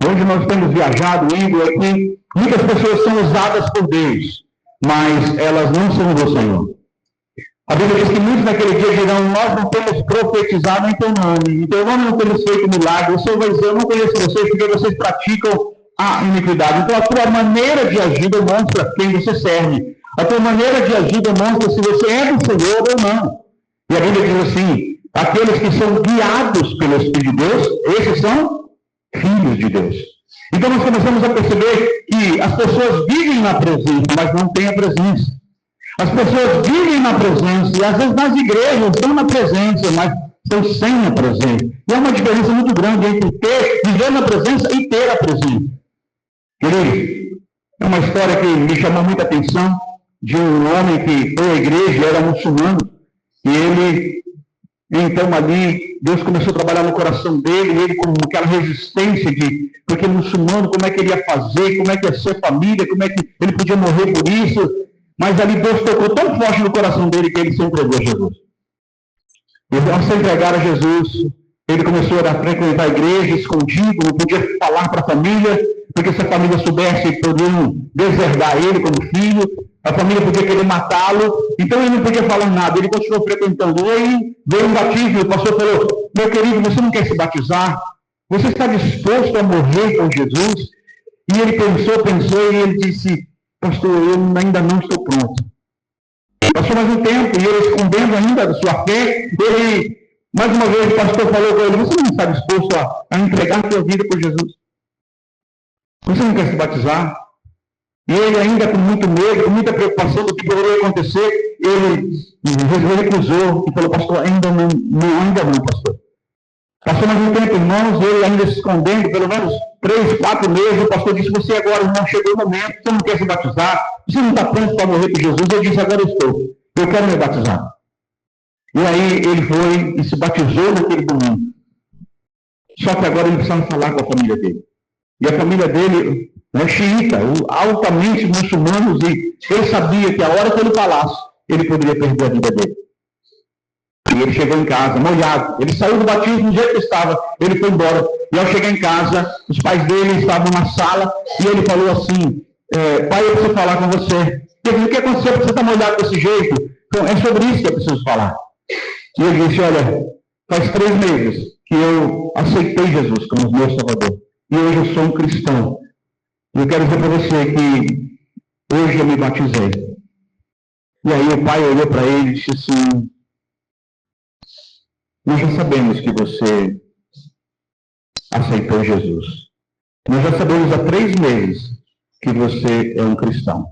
onde nós temos viajado, indo aqui, muitas pessoas são usadas por Deus, mas elas não são do Senhor. A Bíblia diz que muitos naquele dia dirão: nós não temos profetizado em teu nome, em teu nome não temos feito milagre. O Senhor vai dizer: eu não conheço vocês porque vocês praticam a iniquidade. Então a tua maneira de agir demonstra quem você serve. A tua maneira de agir demonstra se você é do Senhor ou não. E a Bíblia diz assim: aqueles que são guiados pelo Espírito de Deus, esses são filhos de Deus. Então nós começamos a perceber que as pessoas vivem na presença, mas não têm a presença. As pessoas vivem na presença, e às vezes nas igrejas estão na presença, mas estão sem a presença. E há uma diferença muito grande entre viver na presença e ter a presença. Querido, é uma história que me chamou muita atenção, de um homem que foi à igreja, era muçulmano, e ele, então ali, Deus começou a trabalhar no coração dele, e ele com aquela resistência de, porque muçulmano, como é que ele ia fazer, como é que ia ser família, como é que ele podia morrer por isso. Mas ali Deus tocou tão forte no coração dele que ele se entregou a Jesus. E ao se entregar a Jesus, ele começou a frequentar a igreja escondido, não podia falar para a família, porque se a família soubesse, podiam deserdar ele como filho, a família podia querer matá-lo, então ele não podia falar nada, ele continuou frequentando. E aí veio um batismo, o pastor falou: meu querido, você não quer se batizar? Você está disposto a morrer com Jesus? E ele pensou, e ele disse: pastor, eu ainda não estou pronto. Passou mais um tempo, e ele escondendo ainda da sua fé, ele, mais uma vez, o pastor falou com ele: você não está disposto a entregar a sua vida por Jesus? Você não quer se batizar? E ele, ainda com muito medo, com muita preocupação do que poderia acontecer, ele recusou e falou: pastor, ainda não, pastor. Passou mais um tempo, irmãos, ele ainda se escondendo, pelo menos 3, 4 meses, o pastor disse: você agora, irmão, chegou o momento, você não quer se batizar, você não está pronto para morrer por Jesus. Ele disse: agora eu quero me batizar. E aí ele foi e se batizou naquele domingo. Só que agora ele precisava falar com a família dele. E a família dele é xiita, altamente muçulmanos, e ele sabia que a hora que ele falasse, ele poderia perder a vida dele. E ele chegou em casa, molhado. Ele saiu do batismo do jeito que estava, ele foi embora. E ao chegar em casa, os pais dele estavam na sala, e ele falou assim: pai, eu preciso falar com você. O que aconteceu para você estar molhado desse jeito? Então, é sobre isso que eu preciso falar. E ele disse: olha, faz 3 meses que eu aceitei Jesus como meu Salvador. E hoje eu sou um cristão. E eu quero dizer para você que hoje eu me batizei. E aí o pai olhou para ele e disse assim: nós já sabemos que você aceitou Jesus. Nós já sabemos há 3 meses que você é um cristão.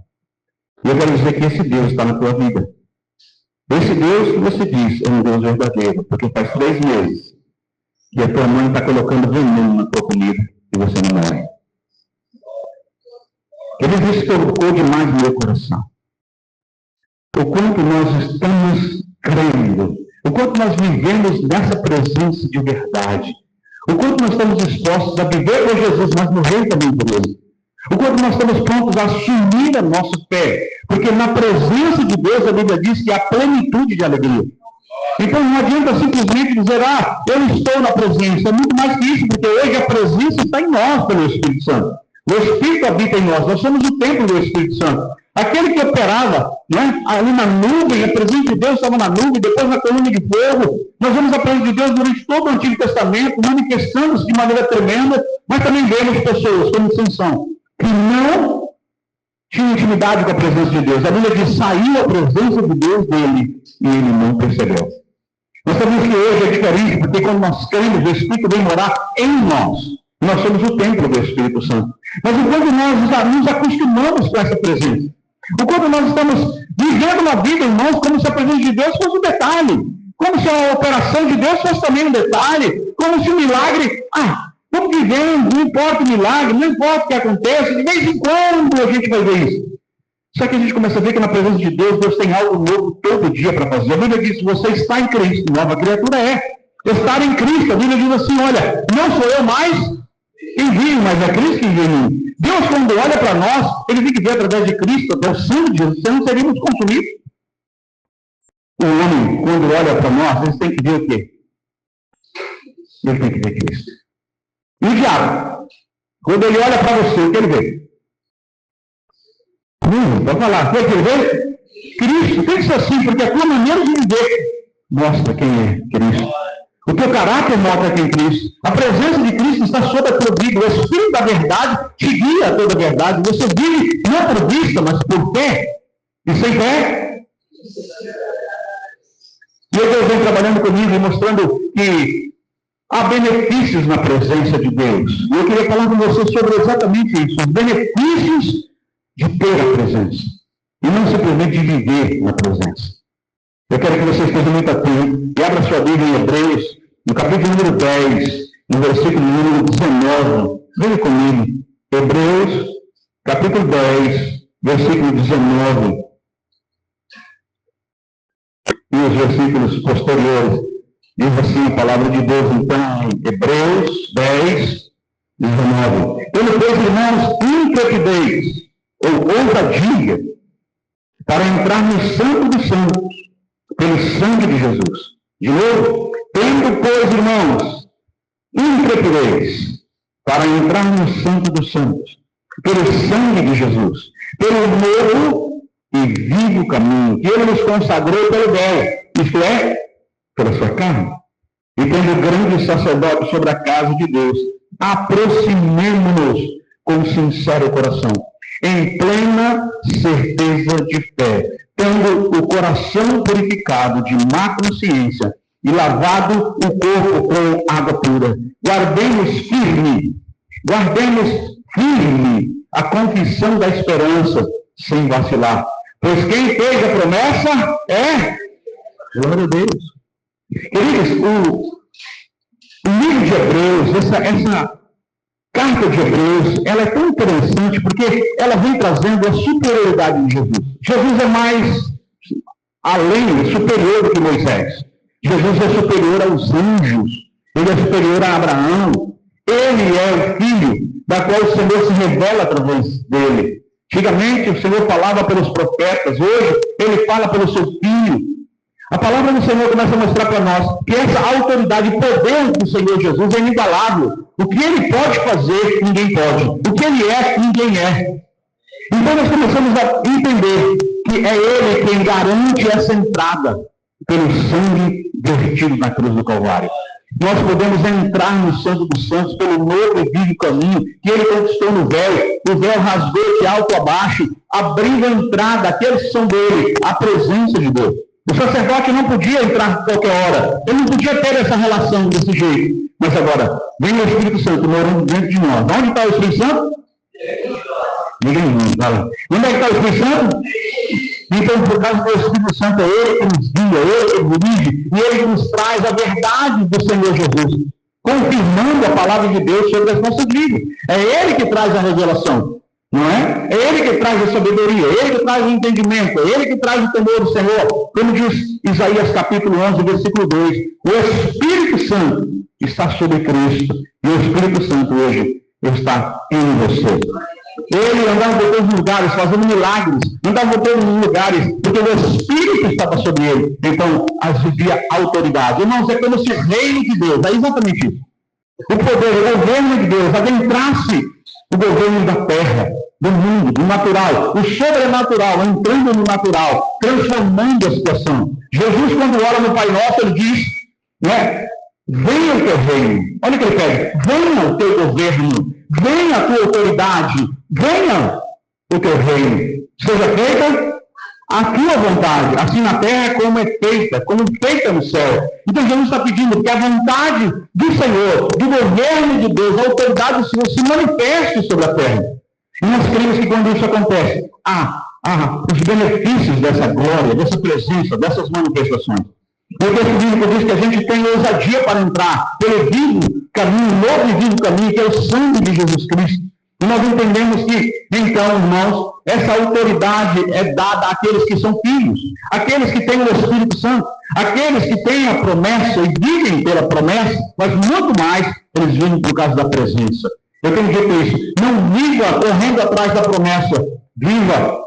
E eu quero dizer que esse Deus está na tua vida. Esse Deus que você diz é um Deus verdadeiro, porque faz 3 meses que a tua mãe está colocando veneno na tua comida e você não morre. Isso tocou demais no meu coração. O quanto nós estamos crendo, o quanto nós vivemos nessa presença de verdade, o quanto nós estamos dispostos a viver por Jesus, mas morrer também por Ele. O quanto nós estamos prontos a assumir a nossa fé, porque na presença de Deus a Bíblia diz que há plenitude de alegria. Então não adianta simplesmente dizer: eu estou na presença. É muito mais que isso, porque hoje a presença está em nós pelo Espírito Santo. O Espírito habita em nós somos o templo do Espírito Santo. Aquele que operava, né, ali na nuvem, a presença de Deus estava na nuvem, depois na coluna de fogo. Nós vemos a presença de Deus durante todo o Antigo Testamento, manifestando-se de maneira tremenda, mas também vemos pessoas como Sansão, que não tinham intimidade com a presença de Deus. A Bíblia diz: saiu a presença de Deus dele e ele não percebeu. Nós sabemos que hoje é diferente, porque quando nós cremos, o Espírito vem morar em nós. Nós somos o templo do Espírito Santo. Mas enquanto nós nos acostumamos com essa presença, enquanto nós estamos vivendo uma vida, irmãos, como se a presença de Deus fosse um detalhe, como se a operação de Deus fosse também um detalhe, como se o milagre, vamos vivendo, não importa o milagre, não importa o que aconteça, de vez em quando a gente vai ver isso. Só que a gente começa a ver que na presença de Deus, Deus tem algo novo todo dia para fazer. A Bíblia diz: você está em Cristo, nova criatura é. Estar em Cristo, a Bíblia diz assim: olha, não sou eu mais envio, mas é Cristo que envia em mim. Deus, quando olha para nós, Ele tem que ver através de Cristo, até o sangue de Jesus, senão seríamos consumidos. O homem, quando olha para nós, ele tem que ver o quê? Ele tem que ver Cristo. E o diabo? Quando ele olha para você, o que ele vê? Pode falar, o que ele vê? Cristo. Tem que ser assim, porque a tua maneira de viver mostra quem é Cristo. O teu caráter mostra quem é Cristo. A presença de Cristo está sobre a tua vida. O Espírito da verdade te guia a toda a verdade. Você vive não por vista, mas por fé. E sem fé. E Deus vem trabalhando comigo e mostrando que há benefícios na presença de Deus. E eu queria falar com você sobre exatamente isso. Os benefícios de ter a presença. E não simplesmente de viver na presença. Eu quero que você esteja muito atento e abra sua Bíblia em Hebreus, no capítulo número 10, no versículo número 19. Venha comigo. Hebreus, capítulo 10, versículo 19. E os versículos posteriores. Diz assim a palavra de Deus, então, em Hebreus 10, 19. Pelo pois, irmãos, intrepidez, ou ousadia, para entrar no Santo dos Santos, pelo sangue de Jesus. De novo, tendo, pois, irmãos, intrepidez, para entrar no Santo dos Santos, pelo sangue de Jesus, pelo novo e vivo caminho, que ele nos consagrou pelo véu, isto é, pela sua carne. E tendo grande sacerdote sobre a casa de Deus, aproximemo-nos com sincero coração, em plena certeza de fé, tendo o coração purificado de má consciência e lavado o corpo com água pura. Guardemos firme a confissão da esperança, sem vacilar. Pois quem fez a promessa é glória a Deus. Queridos, o livro de Hebreus, essa carta de Hebreus, ela é tão interessante porque ela vem trazendo a superioridade de Jesus. Jesus é mais além, superior do que Moisés. Jesus é superior aos anjos. Ele é superior a Abraão. Ele é o Filho da qual o Senhor se revela através dele. Antigamente o Senhor falava pelos profetas. Hoje ele fala pelo seu Filho. A palavra do Senhor começa a mostrar para nós que essa autoridade e poder do Senhor Jesus é inigualável. O que ele pode fazer, ninguém pode. O que ele é, ninguém é. Então nós começamos a entender que é ele quem garante essa entrada pelo sangue vertido na cruz do Calvário. Nós podemos entrar no Santo dos Santos pelo novo e vivo caminho que ele conquistou no véu. O véu rasgou de alto a baixo, abrindo a entrada àqueles que são dele, a presença de Deus. O sacerdote não podia entrar a qualquer hora. Ele não podia ter essa relação desse jeito. Mas agora, vem o Espírito Santo morando dentro de nós. Onde está o Espírito Santo? Ninguém fala. Onde é que está o Espírito Santo? Então, por causa do Espírito Santo, é ele que nos guia, ele que nos dirige, e ele que nos traz a verdade do Senhor Jesus, confirmando a palavra de Deus sobre as nossas vidas. É ele que traz a revelação. Não é? É ele que traz a sabedoria, é ele que traz o entendimento, é ele que traz o temor do Senhor. Como diz Isaías capítulo 11, versículo 2, o Espírito Santo está sobre Cristo, e o Espírito Santo hoje está em você. Ele andava por todos os lugares, fazendo milagres, andava por todos os lugares, porque o Espírito estava sobre ele. Então, havia autoridade. Irmãos, é como se o reino de Deus, é exatamente isso. O poder, o governo de Deus, adentrasse o governo da terra, do mundo, do natural, o sobrenatural, entrando no natural, transformando a situação. Jesus, quando ora no Pai Nosso, ele diz, né, venha o teu reino. Olha o que ele pede, venha o teu governo, venha a tua autoridade, venha o teu reino. Seja feita a tua vontade, assim na terra como é feita no céu. Então Jesus está pedindo que a vontade do Senhor, do governo de Deus, a autoridade do Senhor se manifeste sobre a terra. E nós queremos que quando isso acontece, os benefícios dessa glória, dessa presença, dessas manifestações. O texto bíblico diz que a gente tem ousadia para entrar pelo vivo caminho, novo e vivo caminho, que é o sangue de Jesus Cristo. E nós entendemos que, então, irmãos, essa autoridade é dada àqueles que são filhos, àqueles que têm o Espírito Santo, àqueles que têm a promessa e vivem pela promessa, mas muito mais eles vivem por causa da presença. Eu tenho dito isso. Não viva correndo atrás da promessa, viva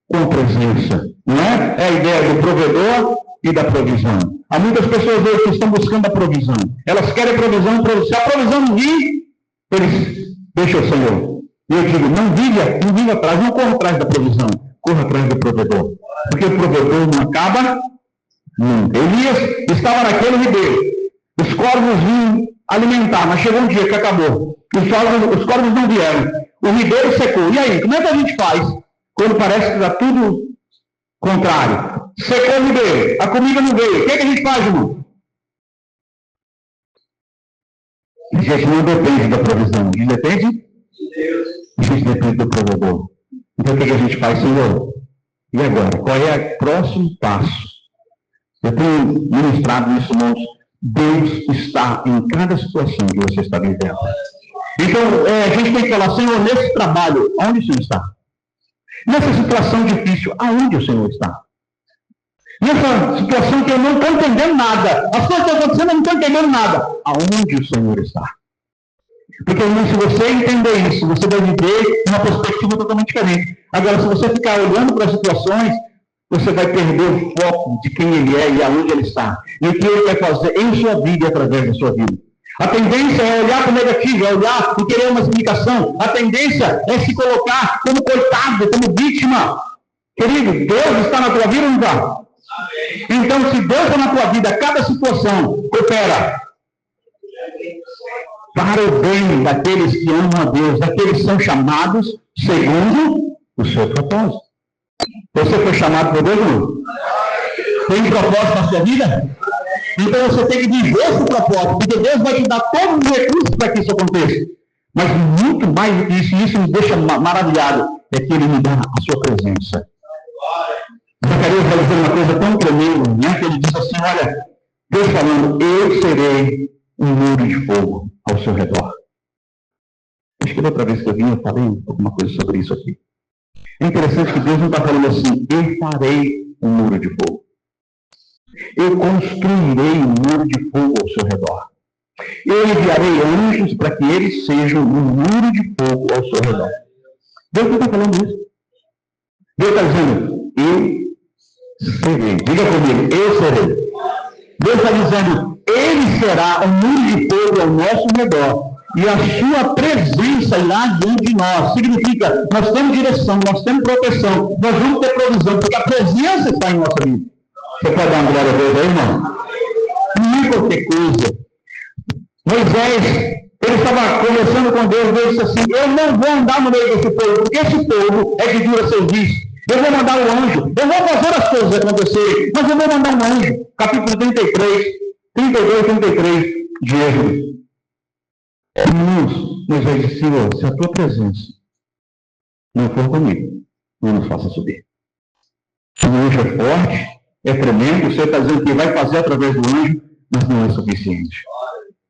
com presença. Não é? É a ideia do provedor e da provisão. Há muitas pessoas hoje que estão buscando a provisão. Elas querem provisão. Se a provisão vir, eles Deixa o Senhor. E eu digo, não viva atrás, não corra atrás da provisão, corra atrás do provedor. Porque o provedor não acaba nunca. Elias estava naquele ribeiro. Os corvos vinham alimentar, mas chegou um dia que acabou. Os corvos não vieram. O ribeiro secou. E aí, como é que a gente faz quando parece que está tudo contrário? Secou o ribeiro, a comida não veio. O que é que a gente faz, irmão? A gente não depende da provisão. A gente depende de Deus. A gente depende do provedor. Então, o que a gente faz, Senhor? E agora? Qual é o próximo passo? Eu tenho ministrado isso, irmãos. Deus está em cada situação que você está vivendo. Então, a gente tem que falar, Senhor, nesse trabalho, onde o Senhor está? Nessa situação difícil, aonde o Senhor está? Nessa situação que eu não estou entendendo nada. As coisas estão acontecendo, eu não estou entendendo nada. Aonde o Senhor está? Porque, irmão, se você entender isso, você vai viver uma perspectiva totalmente diferente. Agora, se você ficar olhando para as situações, você vai perder o foco de quem Ele é e aonde Ele está. E o que Ele quer fazer em sua vida e através da sua vida. A tendência é olhar para o negativo, é olhar e querer uma explicação. A tendência é se colocar como coitado, como vítima. Querido, Deus está na tua vida ou não está? Então, se Deus está na tua vida, cada situação opera para o bem daqueles que amam a Deus, daqueles que são chamados segundo o seu propósito. Você foi chamado por Deus, não? Tem propósito na sua vida? Então você tem que viver esse propósito, porque Deus vai te dar todos os recursos para que isso aconteça. Mas muito mais do que isso me deixa maravilhado, é que Ele me dá a sua presença. Zacarias vai dizer uma coisa tão tremenda, né? Que ele diz assim, olha, Deus falando, eu serei um muro de fogo ao seu redor. Acho que da outra vez que eu vim, eu falei alguma coisa sobre isso aqui. É interessante que Deus não está falando assim, eu farei um muro de fogo. Eu construirei um muro de fogo ao seu redor. Eu enviarei anjos para que eles sejam um muro de fogo ao seu redor. Deus não está falando isso. Deus está dizendo, eu serei. Diga comigo, eu serei. Deus está dizendo, Ele será um muro de fogo ao nosso redor. E a sua presença irá diante de nós. Significa, nós temos direção, nós temos proteção, nós vamos ter provisão, porque a presença está em nossa vida. Você pode dar uma glória a Deus aí, irmão? Não é qualquer coisa. Moisés, ele estava conversando com Deus, Deus disse assim, eu não vou andar no meio desse povo, porque esse povo é que dura serviço. Eu vou mandar um anjo, eu vou fazer as coisas acontecerem, mas eu vou mandar um anjo. Capítulo 32 e 33 de Êxodo. Irmãos, Moisés disse, Senhor, se a tua presença não for comigo, não nos faça subir. O anjo é forte, é tremendo, o Senhor está dizendo que vai fazer através do anjo, mas não é suficiente.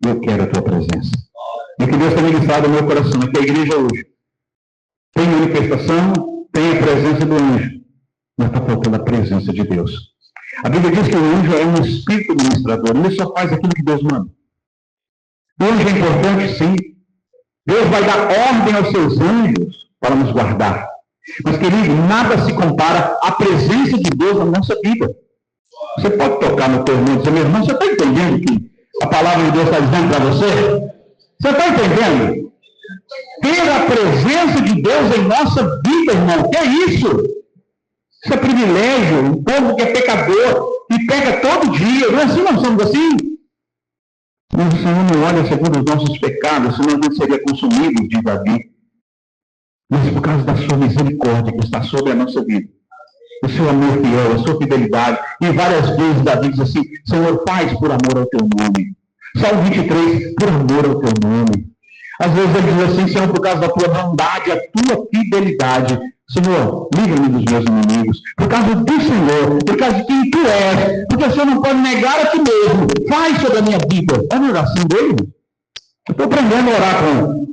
Eu quero a tua presença. E que Deus tem ministrado no meu coração, aqui a igreja hoje. Tem manifestação, tem a presença do anjo, mas está faltando a presença de Deus. A Bíblia diz que o anjo é um espírito administrador, ele só faz aquilo que Deus manda. O anjo é importante, sim. Deus vai dar ordem aos seus anjos para nos guardar. Mas, querido, nada se compara à presença de Deus na nossa vida. Você pode tocar no teu irmão e dizer, meu irmão, você está entendendo o que a palavra de Deus está dizendo para você? Você está entendendo? Ter a presença de Deus em nossa vida, irmão, que é isso? Isso é privilégio. Um povo que é pecador e peca todo dia. Não é assim, nós somos assim? Mas o Senhor não olha segundo os nossos pecados, senão a gente seria consumido, diz Davi. Mas por causa da sua misericórdia que está sobre a nossa vida, o seu amor fiel, a sua fidelidade, e várias vezes Davi diz assim, Senhor, faz por amor ao teu nome. Salmo 23, por amor ao teu nome. Às vezes ele diz assim, Senhor, por causa da tua bondade, a tua fidelidade, Senhor, livra-me dos meus inimigos. Por causa do Senhor, por causa de quem tu és, porque o Senhor não pode negar a ti mesmo. Faz sobre a minha vida. É uma oração dele. Eu estou aprendendo a orar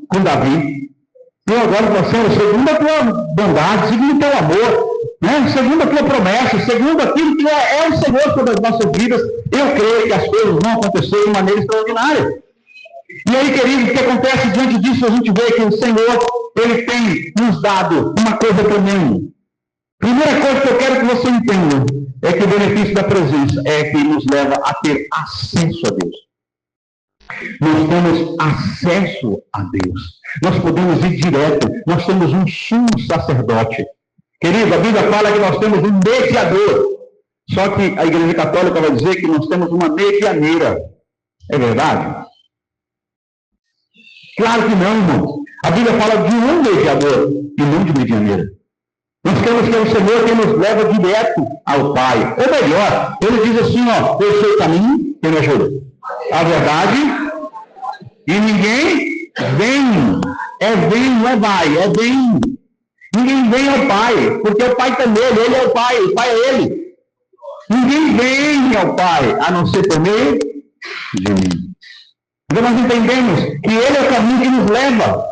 com Davi. Eu agora falo, Senhor, segundo a tua bondade, segundo o teu amor, né? Segundo a tua promessa, segundo aquilo que é o Senhor sobre as nossas vidas, eu creio que as coisas vão acontecer de maneira extraordinária. E aí, querido, o que acontece diante disso? A gente vê que o Senhor, Ele tem nos dado uma coisa tremenda. Primeira coisa que eu quero que você entenda é que o benefício da presença é que nos leva a ter acesso a Deus. Nós temos acesso a Deus. Nós podemos ir direto. Nós temos um sumo sacerdote. Querido, a Bíblia fala que nós temos um mediador. Só que a Igreja Católica vai dizer que nós temos uma medianeira. É verdade? Claro que não, irmão. A Bíblia fala de um mediador e não de medianeira. Nós queremos que é o Senhor que nos leva direto ao Pai. Ou melhor, ele diz assim, ó, eu sou o caminho, quem me ajuda? A verdade, e ninguém vem. Vem, não é vai, é vem. Ninguém vem ao Pai, porque o Pai está nele, ele é o Pai é ele. Ninguém vem ao Pai, a não ser por meio de mim. Então nós entendemos que ele é o caminho que nos leva.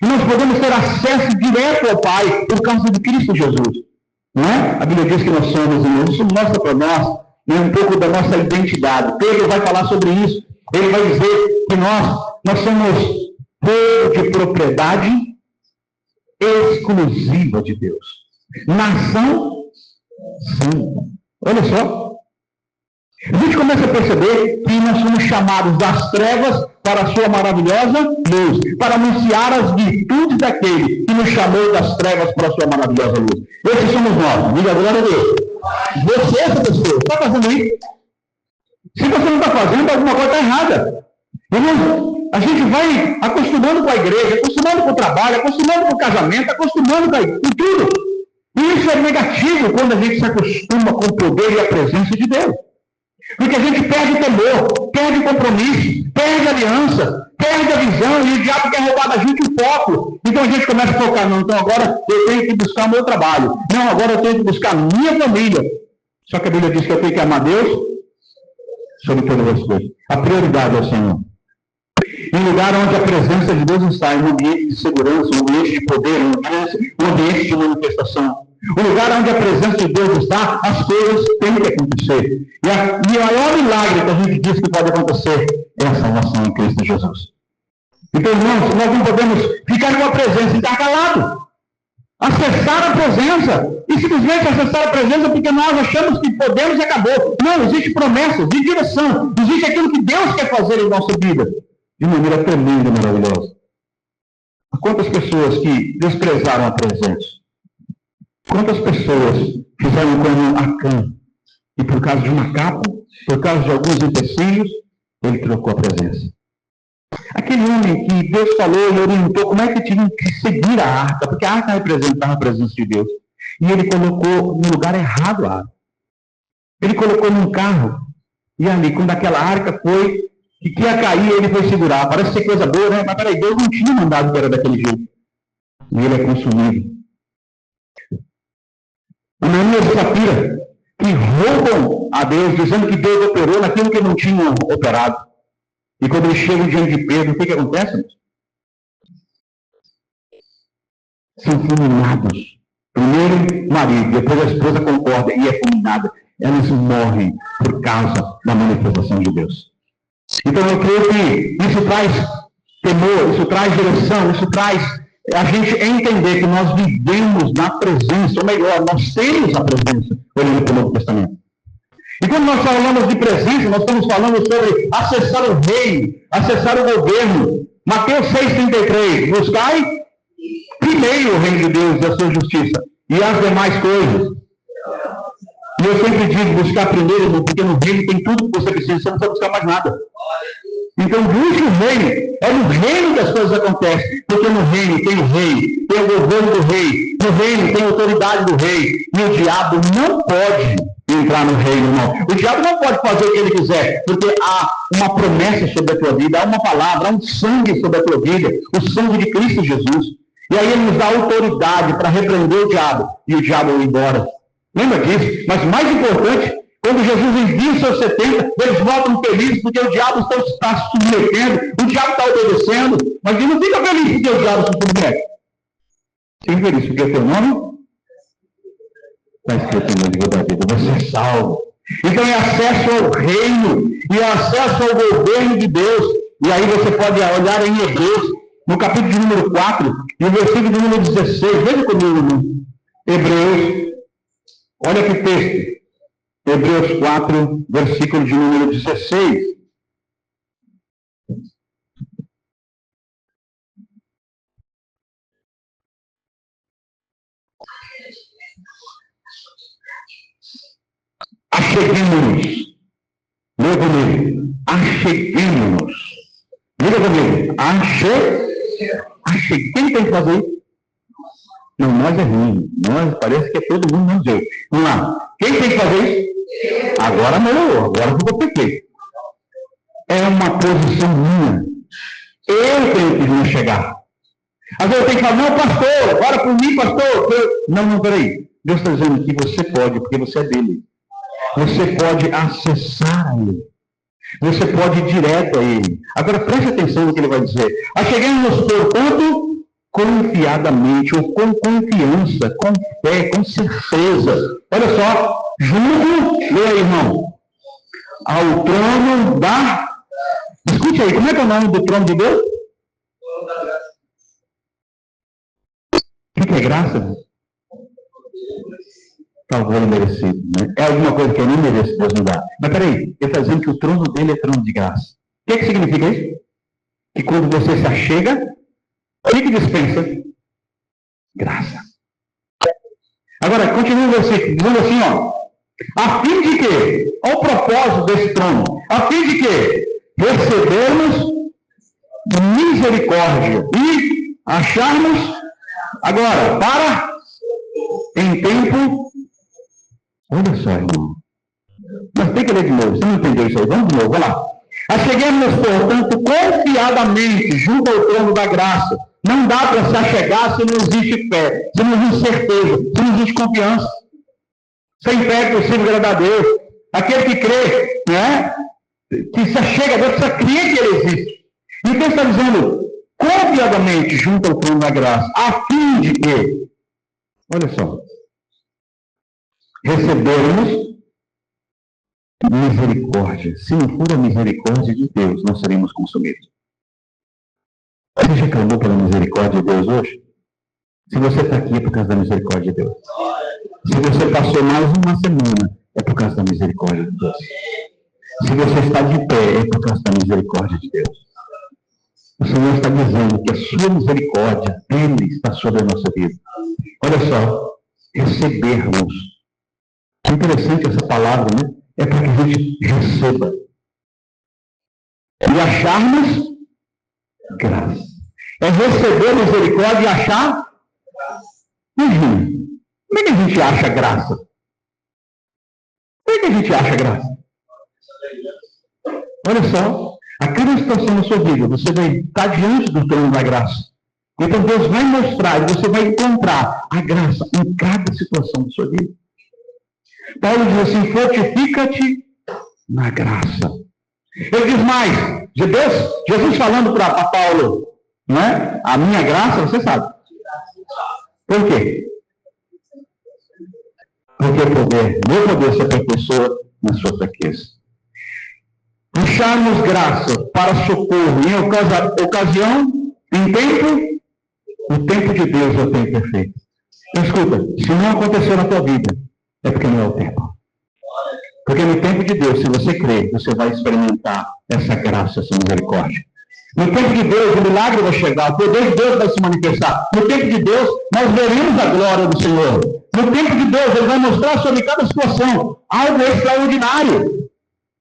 E nós podemos ter acesso direto ao Pai por causa de Cristo Jesus. Não é? A Bíblia diz que nós somos irmãos. Isso mostra para nós um pouco da nossa identidade. Pedro vai falar sobre isso. Ele vai dizer que nós somos povo de propriedade exclusiva de Deus. Nação santa. Olha só. A gente começa a perceber que nós somos chamados das trevas para a sua maravilhosa luz, para anunciar as virtudes daquele que nos chamou das trevas para a sua maravilhosa luz. Esses somos nós. Diga glória a Deus. Você é essa pessoa. Está fazendo isso? Se você não está fazendo, alguma coisa está errada. Irmão, a gente vai acostumando com a igreja, acostumando com o trabalho, acostumando com o casamento, acostumando com tudo. E isso é negativo quando a gente se acostuma com o poder e a presença de Deus. Porque a gente perde o temor, perde o compromisso, perde a aliança, perde a visão, e o diabo quer roubar da gente o foco. Então a gente começa a focar, não, então agora eu tenho que buscar o meu trabalho. Não, agora eu tenho que buscar a minha família. Só que a Bíblia diz que eu tenho que amar Deus sobre todas as coisas. A prioridade é o Senhor. Em lugar onde a presença de Deus está, em um ambiente de segurança, um ambiente de poder, um ambiente de manifestação. O lugar onde a presença de Deus está, as coisas têm que acontecer. E o maior milagre que a gente diz que pode acontecer é a salvação em Cristo Jesus. Então, irmãos, nós não podemos ficar com a presença e estar calado. Acessar a presença. E simplesmente acessar a presença porque nós achamos que podemos e acabou. Não, existe promessa, de direção. Existe aquilo que Deus quer fazer em nossa vida. De maneira tremenda e maravilhosa. Quantas pessoas que desprezaram a presença? Quantas pessoas fizeram como Acã? E por causa de uma capa, por causa de alguns empecilhos, ele trocou a presença. Aquele homem que Deus falou e orientou como é que tinha que seguir a arca, porque a arca representava a presença de Deus. E ele colocou no lugar errado a arca. Ele colocou num carro. E ali, quando aquela arca foi, que ia cair, ele foi segurar. Parece ser coisa boa, né? Mas peraí, Deus não tinha mandado que era daquele jeito. E ele é consumido. Ananias e Safira, que roubam a Deus, dizendo que Deus operou naquilo que não tinha operado. E quando eles chegam diante de Pedro, o que acontece? São fulminados. Primeiro o marido, depois a esposa concorda e é fulminada. Elas morrem por causa da manifestação de Deus. Então eu creio que isso traz temor, isso traz direção, isso traz a gente entender que nós vivemos na presença, ou melhor, nós temos a presença, olhando para o Novo Testamento. E quando nós falamos de presença, nós estamos falando sobre acessar o reino, acessar o governo. Mateus 6,33, buscai primeiro o reino de Deus e a sua justiça, e as demais coisas. E eu sempre digo, buscar primeiro, porque no reino tem tudo que você precisa, você não precisa buscar mais nada. Então, busque o reino. É no reino que as coisas acontecem. Porque no reino tem o rei, tem o governo do rei. No reino tem a autoridade do rei. E o diabo não pode entrar no reino, não. O diabo não pode fazer o que ele quiser. Porque há uma promessa sobre a tua vida, há uma palavra, há um sangue sobre a tua vida. O sangue de Cristo Jesus. E aí ele nos dá autoridade para repreender o diabo. E o diabo vai embora. Lembra disso? Mas mais importante, quando Jesus envia os seus 70, eles voltam felizes porque o diabo está se submetendo, o diabo está obedecendo, mas ele não fica feliz porque o diabo se submete. Fica feliz porque é teu nome? Está escrito no livro da vida, você é salvo. Então é acesso ao reino, e é acesso ao governo de Deus. E aí você pode olhar em Hebreus, no capítulo de número 4, e o versículo de número 16, veja comigo, irmão. Hebreus, olha que texto. Hebreus 4, versículo de número 16. Acheguemos-nos. Leia comigo. Acheguemos-nos. Diga comigo. Quem tem que fazer isso? Não, nós é ruim. Nós parece que é todo mundo, não sei. Vamos lá. Quem tem que fazer isso? Agora melhorou. Agora ficou perfeito. É uma posição minha. Eu tenho que me chegar. Às vezes eu tenho que falar, não, pastor, ora por mim, pastor. Não, peraí. Deus está dizendo que você pode, porque você é dele. Você pode acessar a ele. Você pode ir direto a ele. Agora preste atenção no que ele vai dizer. Acheguemos-nos, portanto, confiadamente, ou com confiança, com fé, com certeza. Olha só, junto, leia aí, irmão, ao trono da... Escute aí, como é que é o nome do trono de Deus? O que é graça? Favor merecido, né? É alguma coisa que eu não mereço Deus me dar. Mas peraí, ele está dizendo que o trono dele é trono de graça. O que significa isso? Que quando você se achega, o que dispensa? Graça. Agora, continua o versículo, dizendo assim, ó. A fim de que, ao propósito desse trono, a fim de que recebermos misericórdia e acharmos, agora, para, em tempo, olha só, irmão, mas tem que ler de novo, você não entendeu isso aí, vamos de novo, vamos lá. Acheguemos-nos, portanto, confiadamente junto ao trono da graça. Não dá para se achegar se não existe fé, se não existe certeza, se não existe confiança. Sem fé é possível agradar a Deus. Aquele que crê, né, que se achega a Deus, precisa crer que ele existe. Então está dizendo, confiadamente junto ao trono da graça, a fim de que, olha só, recebermos misericórdia. Se não for a misericórdia de Deus, nós seremos consumidos. Você já clamou pela misericórdia de Deus hoje? Se você está aqui é por causa da misericórdia de Deus. Se você passou mais uma semana, é por causa da misericórdia de Deus. Se você está de pé, é por causa da misericórdia de Deus. O Senhor está dizendo que a sua misericórdia, Ele está sobre a nossa vida. Olha só, recebermos. É interessante essa palavra, né? É para que a gente receba. E acharmos graça. É receber misericórdia e achar? Como é que a gente acha graça? Como é que a gente acha graça? Olha só, a cada situação na sua vida, você vai estar diante do trono da graça. Então Deus vai mostrar e você vai encontrar a graça em cada situação da sua vida. Paulo diz assim, fortifica-te na graça. Ele diz mais, Jesus falando para Paulo, não é? A minha graça, você sabe. Por quê? Porque meu poder se aperfeiçoa na sua fraqueza. Acharmos graça para socorro em ocasião, em tempo, o tempo de Deus é o tempo perfeito. Então, escuta, se não aconteceu na tua vida, é porque não é o tempo. Porque no tempo de Deus, se você crer, você vai experimentar essa graça, essa misericórdia. No tempo de Deus, o milagre vai chegar, o poder de Deus vai se manifestar. No tempo de Deus, nós veremos a glória do Senhor. No tempo de Deus, Ele vai mostrar sobre cada situação algo extraordinário.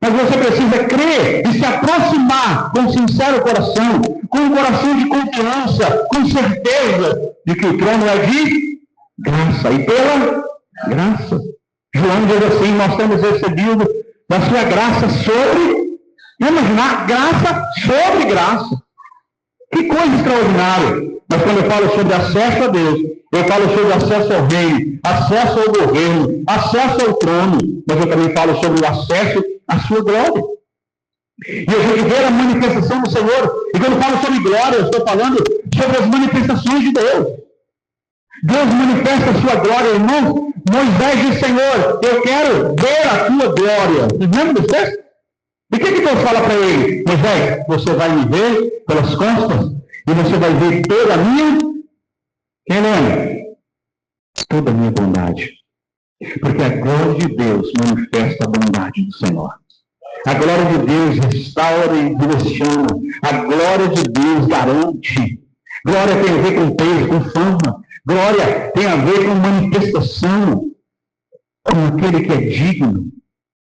Mas você precisa crer e se aproximar com sincero coração, com um coração de confiança, com certeza de que o trono é de graça. E pela graça. João diz assim, nós temos recebido da sua graça sobre, vamos imaginar, graça sobre graça. Que coisa extraordinária. Mas quando eu falo sobre acesso a Deus, eu falo sobre acesso ao reino, acesso ao governo, acesso ao trono, mas eu também falo sobre o acesso à sua glória. E a gente vê a manifestação do Senhor. E quando eu falo sobre glória, eu estou falando sobre as manifestações de Deus. Deus manifesta a sua glória, irmão. Moisés diz, Senhor, eu quero ver a tua glória. Vocês lembram desse texto? E o que Deus fala para ele? Moisés, você vai me ver pelas costas e você vai ver toda a minha... Quem lembra? Toda a minha bondade. Porque a glória de Deus manifesta a bondade do Senhor. A glória de Deus restaura e direciona. A glória de Deus garante. Glória tem a ver com peso, com fama. Glória tem a ver com manifestação, com aquele que é digno.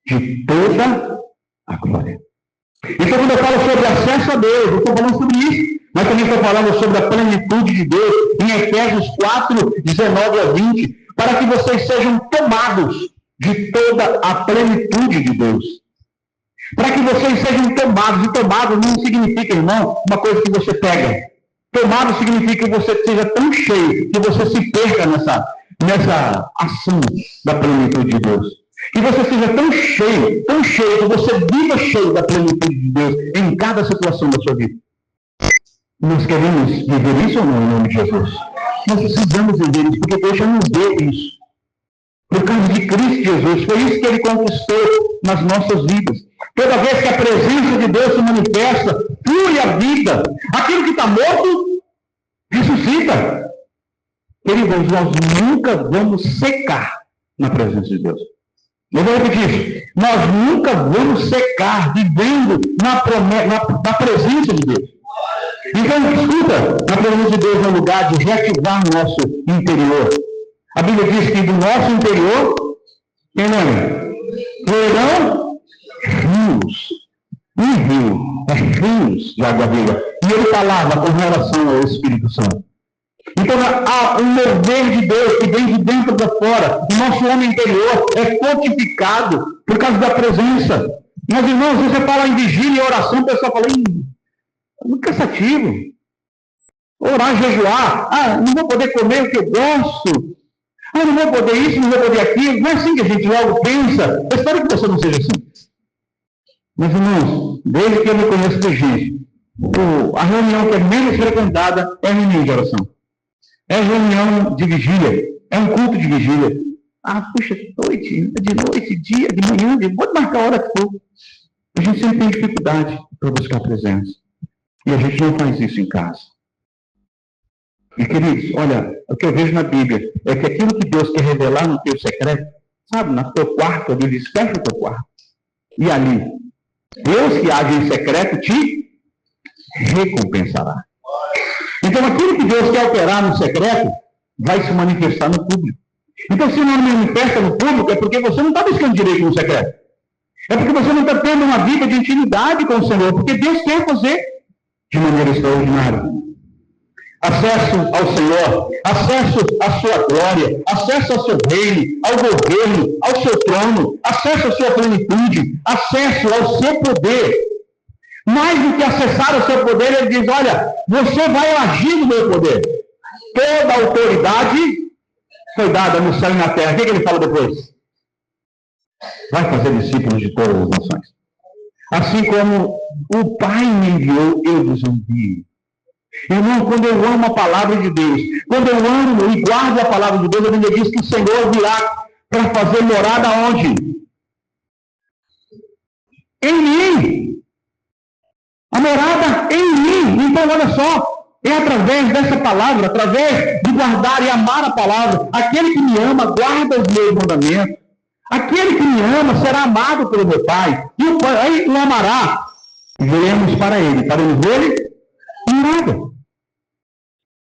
de toda a glória. Então, quando eu falo sobre acesso a Deus, eu estou falando sobre isso, mas também estou falando sobre a plenitude de Deus, em Efésios 4, 19 a 20, para que vocês sejam tomados de toda a plenitude de Deus. Para que vocês sejam tomados, e tomado não significa, irmão, uma coisa que você pega. Tomado significa que você seja tão cheio, que você se perca nessa ação da plenitude de Deus. Que você seja tão cheio, que você viva cheio da plenitude de Deus em cada situação da sua vida. Nós queremos viver isso ou não, em nome de Jesus? Nós precisamos viver isso, porque Deus já nos deu isso. Por causa de Cristo Jesus, foi isso que Ele conquistou nas nossas vidas. Toda vez que a presença de Deus se manifesta, flui a vida. Aquilo que está morto, ressuscita. Queridos, nós nunca vamos secar na presença de Deus. Eu vou repetir isso. Nós nunca vamos secar vivendo na presença de Deus. Então, escuta, a presença de Deus é um lugar de reativar o nosso interior. A Bíblia diz que do nosso interior, quem lembra? Fluirão rios. Um rio é rios de água viva. E ele falava com relação ao Espírito Santo. Então, há um mover de Deus que vem de dentro para fora. O nosso homem interior é fortificado por causa da presença. Meus irmãos, você fala em vigília e oração, o pessoal fala, é muito cansativo. Orar, jejuar, não vou poder comer o que eu gosto. Não vou poder isso, não vou poder aquilo. Não é assim que a gente logo pensa. Eu espero que você não seja assim. Meus irmãos, desde que eu me conheço de gente, a reunião que é menos frequentada é a reunião de oração. É reunião de vigília. É um culto de vigília. Puxa, de noite, dia, de manhã, pode marcar a hora que for. A gente sempre tem dificuldade para buscar a presença. E a gente não faz isso em casa. E, queridos, olha, o que eu vejo na Bíblia é que aquilo que Deus quer revelar no teu secreto, sabe, no teu quarto, Ele diz, fecha o teu quarto. E ali, Deus que age em secreto te recompensará. Então, aquilo que Deus quer operar no secreto, vai se manifestar no público. Então, se não manifesta no público, é porque você não está buscando direito no secreto. É porque você não está tendo uma vida de intimidade com o Senhor. Porque Deus quer fazer de maneira extraordinária. Acesso ao Senhor, acesso à sua glória, acesso ao seu reino, ao governo, ao seu trono, acesso à sua plenitude, acesso ao seu poder. Mais do que acessar o seu poder, ele diz, olha, você vai agir no meu poder. Toda a autoridade foi dada no céu e na terra. O que ele fala depois? Vai fazer discípulos de todas as nações. Assim como o Pai me enviou, eu vos envio. Irmão, quando eu amo a palavra de Deus, quando eu amo e guardo a palavra de Deus, a Bíblia diz que o Senhor virá para fazer morada onde? Em mim. A morada em mim. Então, olha só, é através dessa palavra, através de guardar e amar a palavra. Aquele que me ama, guarda os meus mandamentos. Aquele que me ama será amado pelo meu Pai. E o Pai o amará. E veremos para ele. Faremos dele nada.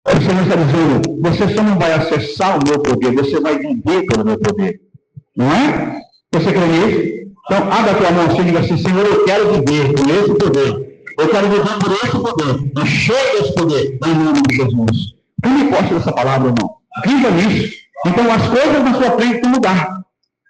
O Senhor está dizendo, você só não vai acessar o meu poder, você vai viver pelo meu poder. Não é? Você crê nisso? Então, abre a tua mão assim e diga assim, Senhor, eu quero viver por esse poder. Eu quero viver por esse poder. Eu chego desse poder em nome de Jesus. Tome posse dessa palavra, irmão. Viva nisso. Então, as coisas na sua frente precisam mudar.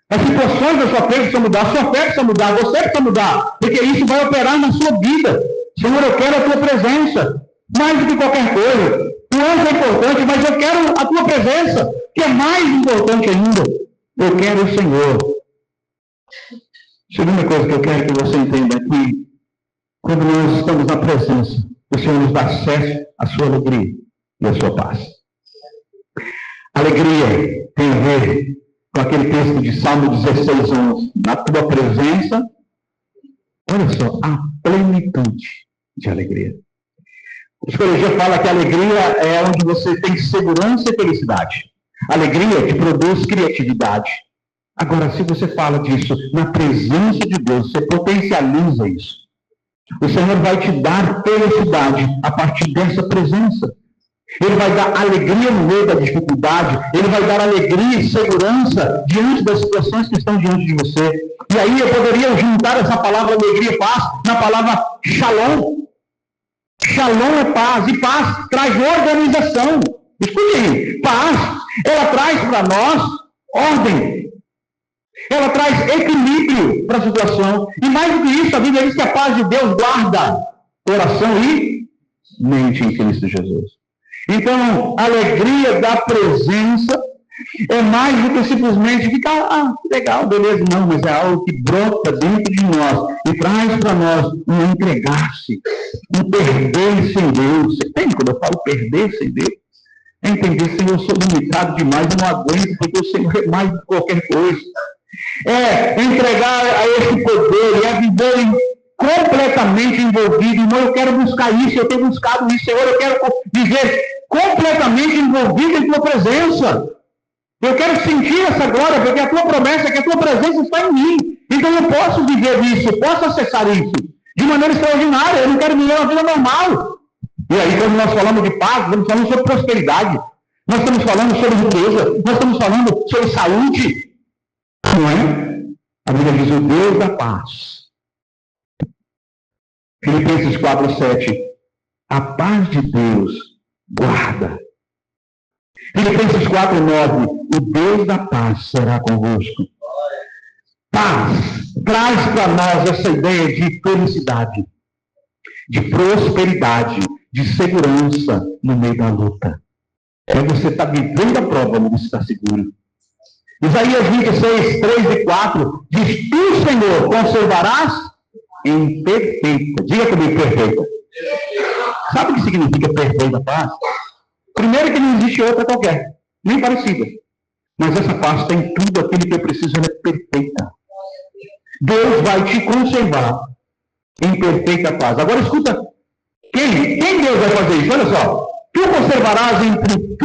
As situações da sua frente precisam mudar. A sua fé precisa mudar. Você precisa mudar. Porque isso vai operar na sua vida. Senhor, eu quero a tua presença. Mais do que qualquer coisa. Tu és importante, mas eu quero a tua presença. Que é mais importante ainda. Eu quero o Senhor. Segunda coisa que eu quero que você entenda aqui. Quando nós estamos na presença, o Senhor nos dá acesso à sua alegria e à sua paz. Alegria tem a ver com aquele texto de Salmo 16:11. Na tua presença, olha só, a plenitude de alegria. A psicologia fala que a alegria é onde você tem segurança e felicidade. A alegria te produz criatividade. Agora, se você fala disso na presença de Deus, você potencializa isso. O Senhor vai te dar felicidade a partir dessa presença. Ele vai dar alegria no meio da dificuldade. Ele vai dar alegria e segurança diante das situações que estão diante de você. E aí eu poderia juntar essa palavra alegria e paz na palavra shalom. Shalom é paz. E paz traz organização. Escute aí. Paz, ela traz para nós ordem. Ela traz equilíbrio para a situação. E mais do que isso, a Bíblia diz que a paz de Deus guarda coração e mente em Cristo Jesus. Então, a alegria da presença é mais do que simplesmente ficar, legal, beleza. Não, mas é algo que brota dentro de nós e traz para nós um entregar-se, um perder-se em Deus. Você entende quando eu falo perder-se em Deus? É entender, Senhor, eu sou limitado demais, eu não aguento, porque o Senhor é mais do que qualquer coisa. É entregar a esse poder, é viver completamente envolvido. Irmão, eu quero buscar isso, eu tenho buscado isso, Senhor, eu quero viver completamente envolvido em tua presença. Eu quero sentir essa glória, porque a tua promessa é que a tua presença está em mim. Então eu posso viver isso, eu posso acessar isso de maneira extraordinária. Eu não quero viver uma vida normal. E aí, quando nós falamos de paz, nós estamos falando sobre prosperidade. Nós estamos falando sobre riqueza. Nós estamos falando sobre saúde. Não é? A Bíblia diz o Deus da paz. Filipenses 4:7. A paz de Deus guarda. Filipenses 4:9. O Deus da paz será convosco. Paz traz para nós essa ideia de felicidade, de prosperidade, de segurança no meio da luta. É você estar vivendo a prova, mas você está seguro. Isaías 26, 3 e 4 diz: Tu, Senhor, conservarás em perfeita. Diga comigo, perfeita. Sabe o que significa perfeita paz? Primeiro que não existe outra qualquer, nem parecida. Mas essa paz tem tudo aquilo que eu preciso, ela é perfeita. Deus vai te conservar em perfeita paz. Agora escuta, quem Deus vai fazer isso? Olha só. Tu,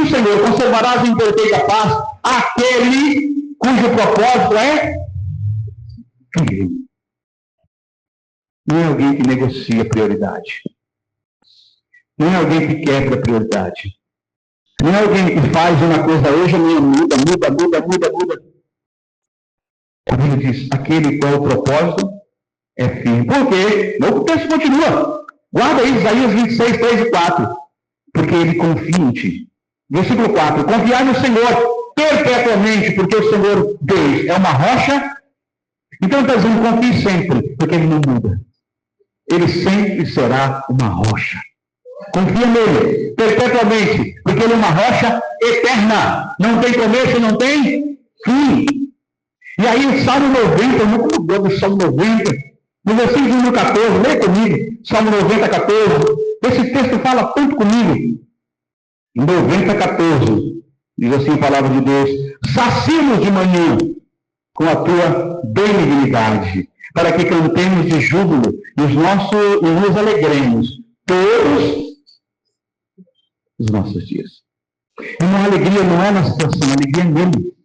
Senhor, conservarás em perfeita paz aquele cujo propósito é firme. Não é alguém que negocia prioridade. Não é alguém que quebra prioridade. Não é alguém que faz uma coisa hoje, amanhã muda. A Bíblia diz, aquele qual o propósito é firme. Por quê? Não, o texto continua. Guarda aí, Isaías 26, 3 e 4. Porque ele confia em ti. Versículo 4. Confiar no Senhor perpetuamente, porque o Senhor Deus é uma rocha. Então está dizendo, confie sempre, porque ele não muda. Ele sempre será uma rocha. Confia nele perpetuamente, porque ele é uma rocha eterna. Não tem começo, não tem fim. E aí o Salmo 90, eu nunca mudou do Salmo 90, no versículo número 14, leia comigo, Salmo 90, 14. Esse texto fala tanto comigo. 90, 14, diz assim a palavra de Deus: sacia-nos de manhã com a tua benignidade, para que cantemos de júbilo e nos alegremos todos os nossos dias. Irmão, a alegria não é na situação, a alegria é nele.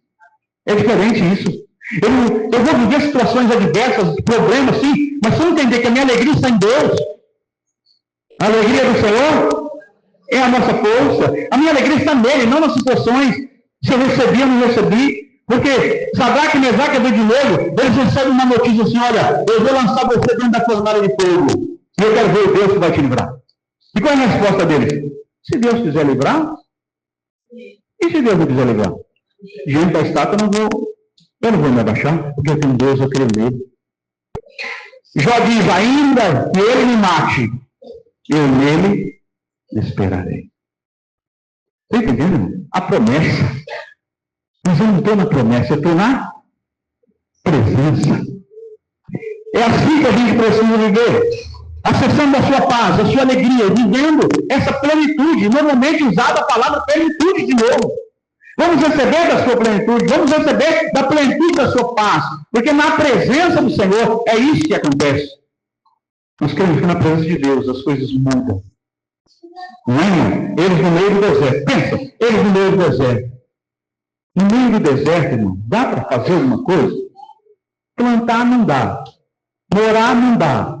É diferente isso. Eu vou viver situações adversas, problemas, sim, mas se eu entender que a minha alegria está em Deus, a alegria do Senhor é a nossa força. A minha alegria está nele, não nas situações, se eu recebi ou não recebi. Porque Sadraque, Mesaque e Abednego, eles recebem uma notícia assim: olha, eu vou lançar você dentro da fornalha de fogo, e eu quero ver o Deus que vai te livrar. E qual é a resposta deles? Se Deus quiser livrar, e se Deus não quiser livrar? Diante da estátua eu não vou me abaixar, porque eu tenho Deus, eu creio nele. Jó diz: ainda que ele me mate, eu nele esperarei. Está entendendo? A promessa. Mas eu não estou na promessa, eu estou na presença. É assim que a gente precisa viver. Acessando a sua paz, a sua alegria, vivendo essa plenitude. Normalmente usada a palavra plenitude de novo. Vamos receber da sua plenitude, vamos receber da plenitude da sua paz. Porque na presença do Senhor é isso que acontece. Nós queremos que na presença de Deus as coisas mudam. Não é, irmão? Eles no meio do deserto. Pensa, eles no meio do deserto. No meio do deserto, irmão, dá para fazer alguma coisa? Plantar não dá. Morar não dá.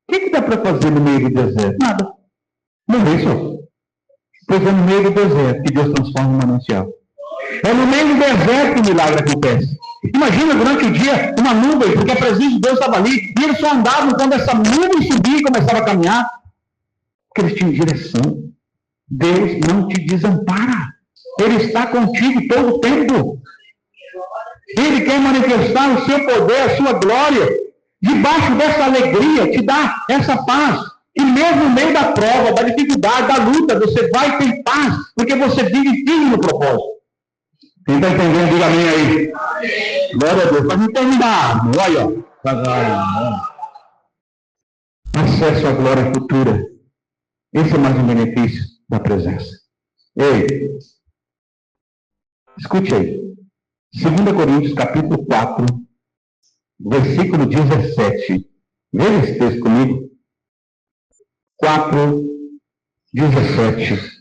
O que dá para fazer no meio do deserto? Nada. Morrer só. Pois é no meio do deserto que Deus transforma um manancial. É no meio do deserto que o milagre acontece. Imagina durante o dia uma nuvem, porque a presença de Deus estava ali, e eles só andavam quando essa nuvem subia e começava a caminhar, porque eles tinham direção. Deus não te desampara. Ele está contigo todo o tempo. Ele quer manifestar o seu poder, a sua glória. Debaixo dessa alegria, te dá essa paz. E mesmo no meio da prova, da dificuldade, da luta, você vai ter paz, porque você vive firme no propósito. Quem está entendendo, diga amém aí. Glória a Deus. Para não terminar, olha. Acesso à glória futura. Esse é mais um benefício da presença. Ei, escute aí. 2 Coríntios, capítulo 4, versículo 17. Veja esse texto comigo. 4, 17.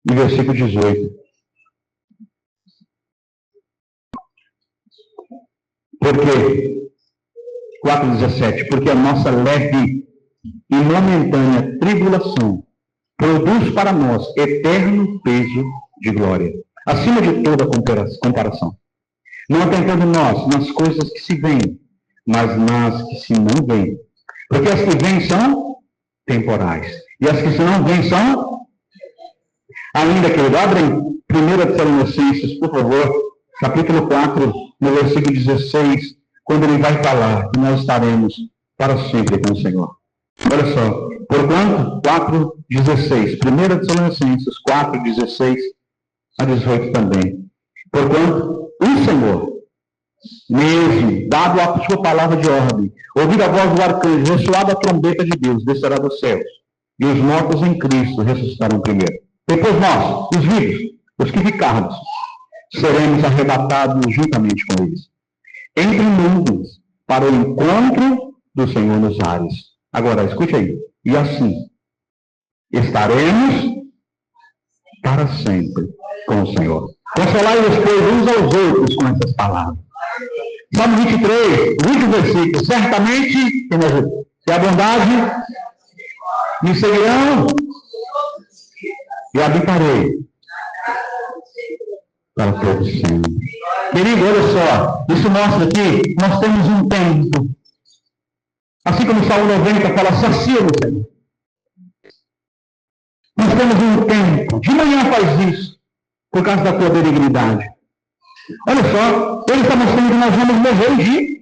E versículo 18. Porque 4,17, porque a nossa leve e momentânea tribulação produz para nós eterno peso de glória, acima de toda comparação. Não atentando nós nas coisas que se veem, mas nas que se não veem. Porque as que vêm são temporais, e as que se não veem são, ainda que abrem 1 Tessalonicenses, por favor, capítulo 4, no versículo 16, quando ele vai falar que nós estaremos para sempre com o Senhor. Olha só, porquanto, 4,16, 1 Tessalonicenses 4,16 a 18 também. Porquanto, o Senhor, mesmo, dado a sua palavra de ordem, ouvida a voz do arcanjo, ressoada a trombeta de Deus, descerá dos céus, e os mortos em Cristo ressuscitarão primeiro. Depois nós, os vivos, os que ficarmos, seremos arrebatados juntamente com eles, entre mundos, para o encontro do Senhor nos ares. Agora, escute aí. E assim, estaremos para sempre com o Senhor. Consolai-vos, pois, uns aos outros com essas palavras. Salmo 23, 20 versículos. Certamente, que a bondade me seguirão e habitarei para todos sempre. Querido, olha só, isso mostra que nós temos um tempo. Assim como o Salmo 90 fala, sacia-nos, Senhor. Nós temos um tempo. De manhã faz isso, por causa da tua benignidade. Olha só, ele está mostrando que nós vamos morrer um dia.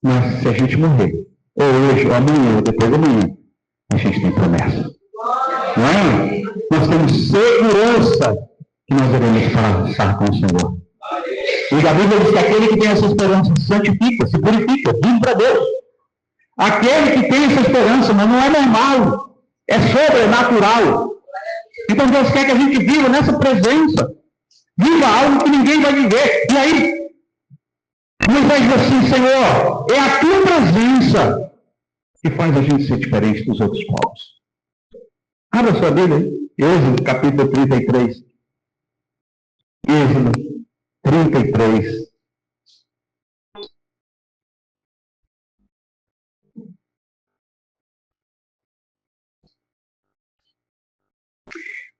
Mas se a gente morrer, ou hoje, ou amanhã, ou depois de amanhã, a gente tem promessa. Não é? Nós temos segurança que nós iremos estar com o Senhor. E a Bíblia diz que aquele que tem essa esperança se santifica, se purifica, vive para Deus. Aquele que tem essa esperança, mas não é normal, é sobrenatural. Então Deus quer que a gente viva nessa presença. Viva algo que ninguém vai viver. E aí, Moisés diz assim, Senhor, é a tua presença que faz a gente ser diferente dos outros povos. Abra sua Bíblia aí. Êxodo, capítulo 33. Êxodo 33.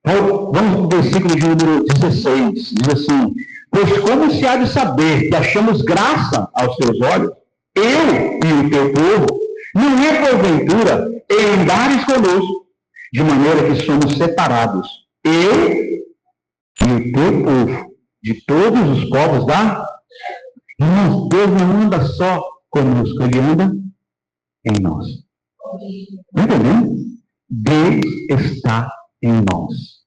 Vamos para o versículo de número 16. Diz assim, pois como se há de saber que achamos graça aos teus olhos, eu e o teu povo, não é porventura em andares conosco, de maneira que somos separados, eu e o teu povo, de todos os povos da... Irmãos, Deus não anda só conosco, Ele anda em nós. Está entendendo? Deus está em nós.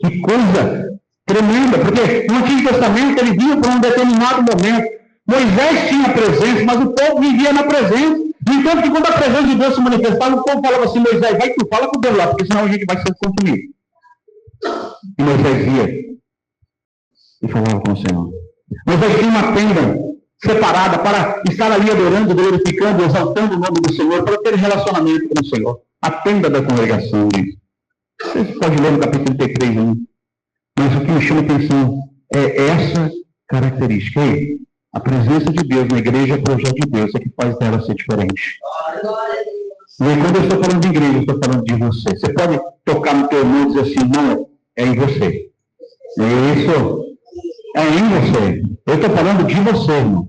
Que coisa tremenda, porque no Antigo Testamento ele vinha para um determinado momento. Moisés tinha presença, mas o povo vivia na presença. Enquanto que quando a presença de Deus se manifestava, o povo falava assim, Moisés, vai tu, fala com Deus lá, porque senão a gente vai ser consumido. E Moisés ia e falava com o Senhor. Moisés tinha uma tenda separada para estar ali adorando, glorificando, exaltando o nome do Senhor, para ter relacionamento com o Senhor. A tenda da congregação. Você pode ler no capítulo 33 aí. Mas o que me chama a atenção é essa característica aí. A presença de Deus na igreja é o projeto de Deus, é que faz dela ser diferente. E aí, quando eu estou falando de igreja, eu estou falando de você. Você pode tocar no teu irmão e dizer assim, não, é em você. Isso, é em você. Eu estou falando de você, irmão.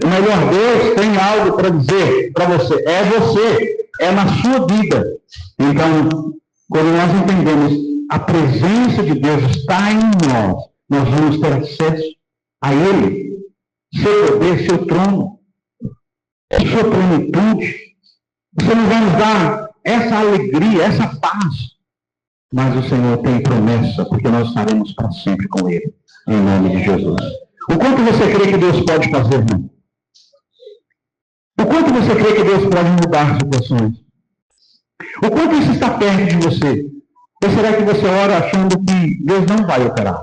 O melhor, Deus tem algo para dizer para você. É você, é na sua vida. Então, quando nós entendemos a presença de Deus está em nós, nós vamos ter acesso a Ele, seu poder, seu trono, sua plenitude. Você não vai nos dar essa alegria, essa paz. Mas o Senhor tem promessa, porque nós estaremos para sempre com Ele, em nome de Jesus. O quanto você crê que Deus pode fazer, irmão? O quanto você crê que Deus pode mudar situações? O quanto isso está perto de você? Ou será que você ora achando que Deus não vai operar?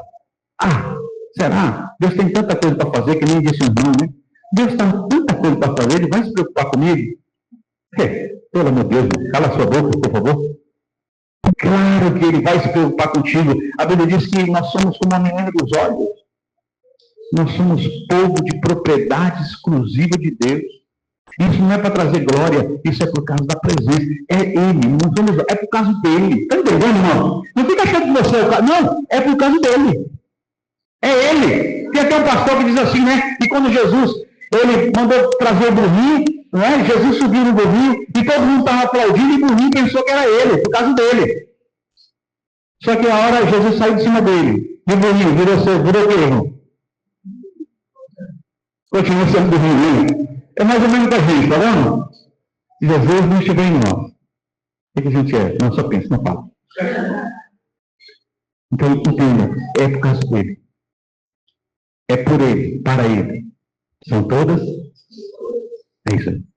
Ah, será? Deus tem tanta coisa para fazer, que nem disse o irmão, né? Deus tem tanta coisa para fazer, Ele vai se preocupar comigo? Pelo amor de Deus, cala sua boca, por favor. Claro que Ele vai se preocupar contigo. A Bíblia diz que nós somos como a menina dos olhos. Nós somos povo de propriedade exclusiva de Deus. Isso não é para trazer glória, isso é por causa da presença. É Ele, não somos, é por causa dele. Está entendendo, irmão? Não fica achando que você é o cara. Não, é por causa dele. É Ele. Tem até um pastor que diz assim, né? E quando Jesus, Ele mandou trazer o burrinho, não é? Jesus subiu no burrinho e todo mundo estava aplaudindo e o burrinho pensou que era ele, por causa dele. Só que a hora Jesus saiu de cima dele. E o burrinho virou o quê, irmão? Continua sendo burrinho. É mais ou menos da gente, tá vendo? Jesus não chegou em nós. O que a gente é? Não só pensa, não fala. Então, entenda, é por causa dele. É por ele, para ele. São todas? É isso aí.